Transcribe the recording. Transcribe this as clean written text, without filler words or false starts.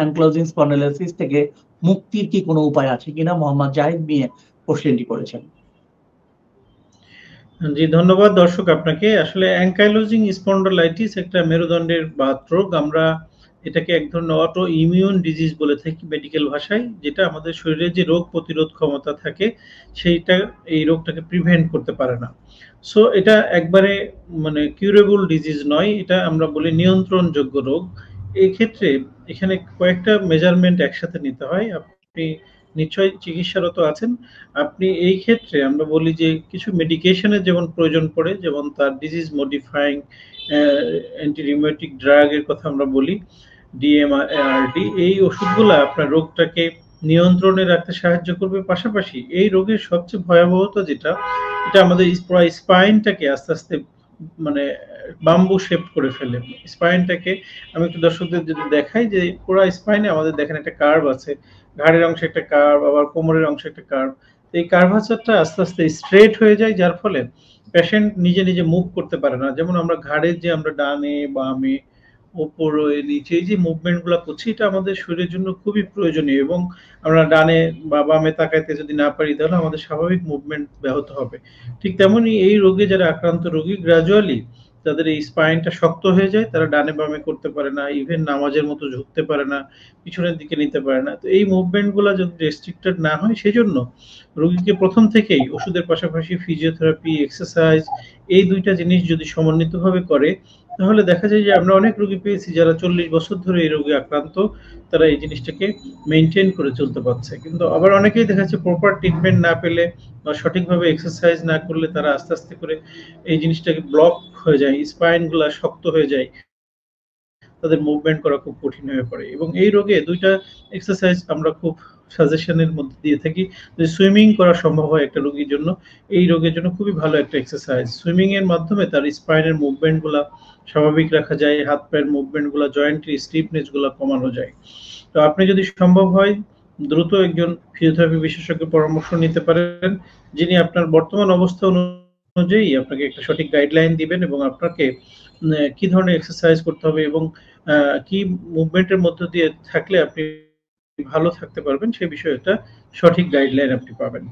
অ্যানক্লোজিং spondylosis থেকে মুক্তির কি কোনো উপায় আছে কিনা মোহাম্মদ জাহিদ মিয়া কোশ্চেনটি করেছেন। জি ধন্যবাদ দর্শক আপনাকে। আসলে অ্যাঙ্কাইলোজিং স্পন্ডালাইটিস একটা মেরুদণ্ডের বাতরোগ। আমরা এটাকে এক ধরনের অটো ইমিউন ডিজিজ বলে থাকি মেডিকেল ভাষায়, যেটা আমাদের শরীরে যে রোগ প্রতিরোধ ক্ষমতা থাকে সেইটা এই রোগটাকে প্রিভেন্ট করতে পারে না। সো এটা একবারে মানে কিউরেবল ডিজিজ নয়, এটা আমরা বলি নিয়ন্ত্রণযোগ্য রোগ। এই ক্ষেত্রে এখানে কয়েকটা মেজারমেন্ট একসাথে নিতে হয়। আপনি নিশ্চয়ই চিকিৎসারত আছেন। আপনি এই ক্ষেত্রে আমরা বলি যে কিছু মেডিকেশনের যেমন প্রয়োজন পড়ে, যেমন তার disease modifying anti rheumatic drug এর কথা আমরা বলি, ডিএমআরডি। এই ওষুধগুলো আপনার রোগটাকে নিয়ন্ত্রণে রাখতে সাহায্য করবে। পাশাপাশি এই রোগের সবচেয়ে ভয়াবহতা যেটা, এটা আমাদের পুরো স্পাইনটাকে আস্তে আস্তে মানে বাম্বু শেপ করে ফেলে স্পাইনটাকে। আমি একটু দর্শকদের যদি দেখাই যে পুরো স্পাইনে আমাদের দেখেন একটা কার্ভ আছে, ঘাড়ের অংশে একটা কার্ভ, আবার কোমরের অংশে একটা কার্ভ। এই কার্ভাচারটা আস্তে আস্তে স্ট্রেট হয়ে যায়, যার ফলে পেশেন্ট নিজে নিজে মুভ করতে পারে না। যেমন আমরা ঘাড়ের যে আমরা ডানে বামে উপরে নিচে এই যে মুভমেন্ট গুলা করছি, এটা আমাদের শরীরের জন্য খুবই প্রয়োজনীয়, এবং আমরা ডানে বা বামে তাকাইতে যদি না পারি তাহলে আমাদের স্বাভাবিক মুভমেন্ট ব্যাহত হবে। ঠিক তেমনি এই রোগে যারা আক্রান্ত রোগী গ্রাজুয়ালি তাদের এই স্পাইনটা শক্ত হয়ে যায়, তারা ডানে বামে করতে পারে না, ইভেন নামাজের মতো ঝুঁকতে পারে না, পিছনের দিকে নিতে পারে না। তো এই মুভমেন্ট গুলা যদি রেস্ট্রিক্টেড না হয়, সেই জন্য রোগীকে প্রথম থেকেই ওষুধের পাশাপাশি ফিজিওথেরাপি, এক্সারসাইজ, এই দুইটা জিনিস যদি সমন্বিতভাবে করে, তাহলে দেখা যায় যে আমরা অনেক রোগী পেয়েছি যারা 40 বছর ধরে এই রোগে আক্রান্ত, তারা এই জিনিসটাকে মেনটেন করে চলতে পারছে। কিন্তু আবার অনেকেই দেখা যাচ্ছে প্রপার ট্রিটমেন্ট না পেলে বা সঠিকভাবে এক্সারসাইজ না করলে তারা আস্তে আস্তে করে এই জিনিসটাকে ব্লক হয়ে যায়, স্পাইন গুলা শক্ত হয়ে যায়, তাদের মুভমেন্ট করা খুব কঠিন হয়ে পড়ে। এবং এই রোগে দুইটা এক্সারসাইজ আমরা খুব সাজেশনের মধ্যে দিয়ে থাকি। যে সুইমিং করা সম্ভব হয় একটা রোগীর জন্য, এই রোগের জন্য খুবই ভালো একটা এক্সারসাইজ। সুইমিং এর মাধ্যমে তার স্পাইনের মুভমেন্ট গুলা স্বাভাবিক রাখা যায়, হাত পায়ের মুভমেন্ট গুলা, জয়েন্টের স্টিফনেস গুলা কমানো যায়। তো আপনি যদি সম্ভব হয় দ্রুত একজন ফিজিওথেরাপি বিশেষজ্ঞের পরামর্শ নিতে পারেন, যিনি আপনার বর্তমান অবস্থা অনুযায়ী আপনাকে একটা সঠিক গাইডলাইন দিবেন এবং আপনাকে কি ধরনের এক্সারসাইজ করতে হবে এবং কি মুভমেন্টের মধ্য দিয়ে থাকলে আপনি ভালো থাকতে পারবেন, সে বিষয়ে একটা সঠিক গাইডলাইন আপনি পাবেন।